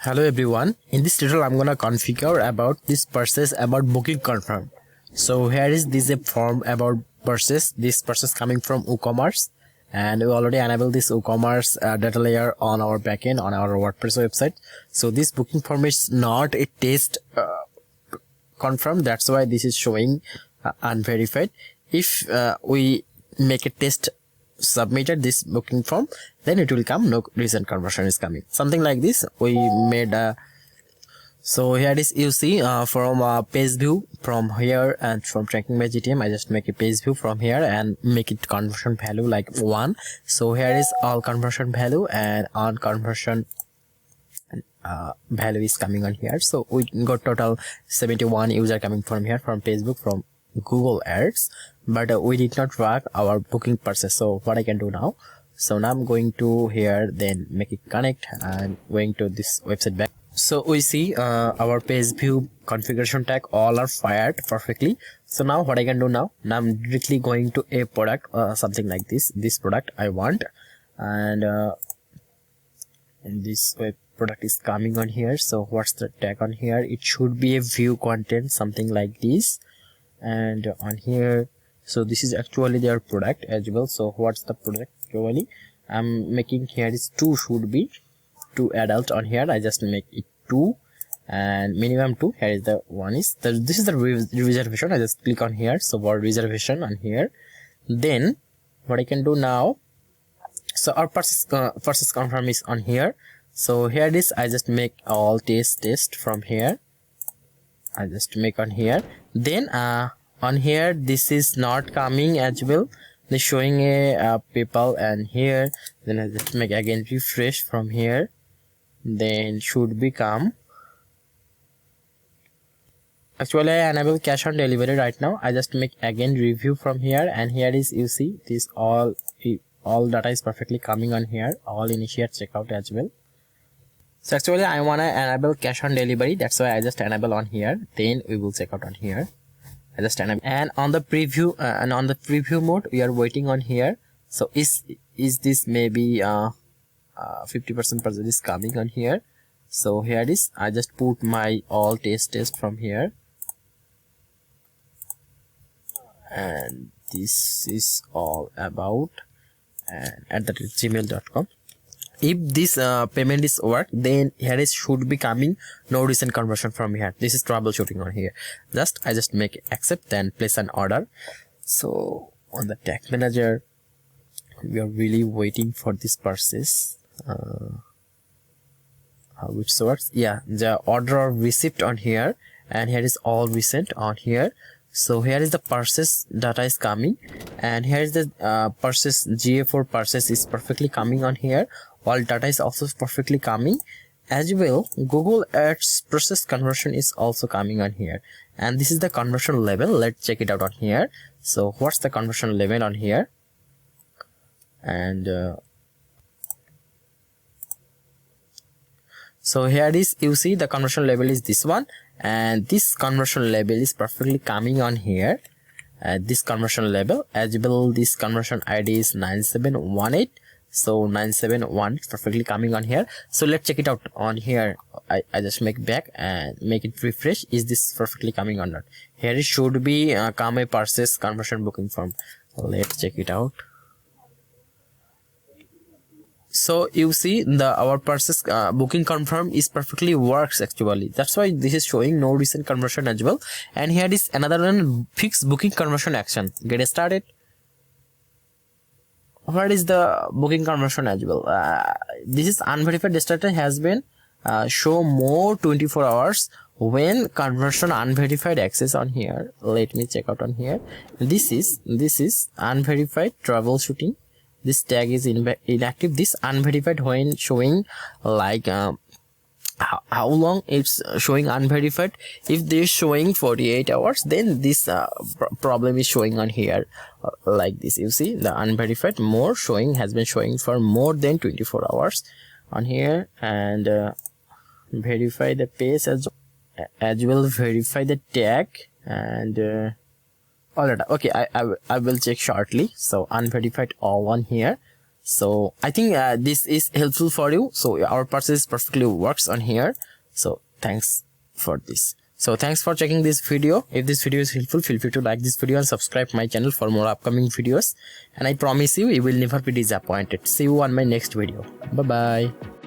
Hello everyone, in this tutorial I'm gonna configure about this purchase about booking confirm. So here is this a form about purchase. This purchase coming from Ecommerce, and we already enabled this Ecommerce data layer on our backend on our WordPress website. So this booking form is not a test confirm, that's why this is showing unverified. If we make a test submitted this booking form, then it will come no recent conversion is coming, something like this. We made so here it is, you see from page view from here, and from tracking by GTM I just make a page view from here and make it conversion value like 1. So here is all conversion value, and on conversion value is coming on here. So we got total 71 user coming from here from Facebook, from Google Ads, but we did not track our booking process. So what I can do now, so now I'm going to here, then make it connect, and going to this website back. So we see our page view configuration tag all are fired perfectly. So now what I can do now I'm directly going to a product, something like this product I want, and this web product is coming on here. So what's the tag on here? It should be a view content, something like this. And on here, so this is actually their product as well. So what's the product actually I'm making here is 2, should be 2 adult on here. I just make it 2 and minimum 2. Here is the one is this is the reservation. I just click on here, so for reservation on here. Then what I can do now, so our purchase confirm is on here. So here it is, I just make all test from here. I just make on here. Then on here this is not coming as well, they're showing a people, and here then I just make again refresh from here, then should become. Actually I enable cash on delivery right now. I just make again review from here, and here is, you see this all data is perfectly coming on here, all initiate checkout as well. So actually I wanna enable cash on delivery, that's why I just enable on here, then we will check out on here. I just enable, and on the preview and on the preview mode we are waiting on here. So is this maybe 50% percent is coming on here. So here it is, I just put my all test from here, and this is all about and at the gmail.com. If this payment is work, then here is should be coming no recent conversion from here. This is troubleshooting on here. I just make accept, then place an order. So on the tag manager we are really waiting for this purchase. How it works, yeah, the order of receipt on here, and here is all recent on here. So here is the purchase data is coming, and here is the purchase GA4 purchase is perfectly coming on here. All data is also perfectly coming as well. Google Ads process conversion is also coming on here, and this is the conversion level. Let's check it out on here. So what's the conversion level on here? And so here it is, you see the conversion level is this one, and this conversion level is perfectly coming on here. This conversion level as well, this conversion ID is 9718. So 971 is perfectly coming on here. So let's check it out on here. I just make back and make it refresh. Is this perfectly coming or not? Here it should be come a purchase conversion booking form. Let's check it out. So you see our purchase booking confirm is perfectly works actually. That's why this is showing no recent conversion as well. And here is another one, fixed booking conversion action. Get started. What is the booking conversion as well? This is unverified status has been show more 24 hours when conversion unverified access on here. Let me check out on here. This is unverified troubleshooting. This tag is inactive. This unverified when showing like how long it's showing unverified. If they're showing 48 hours, then this problem is showing on here like this. You see the unverified more showing has been showing for more than 24 hours on here, and verify the page as well, verify the tag, and all right. Okay, I will check shortly. So unverified all on here. So I think this is helpful for you. So our parses perfectly works on here. So thanks for this. So thanks for checking this video. If this video is helpful, feel free to like this video and subscribe my channel for more upcoming videos. And I promise you will never be disappointed. See you on my next video. Bye bye.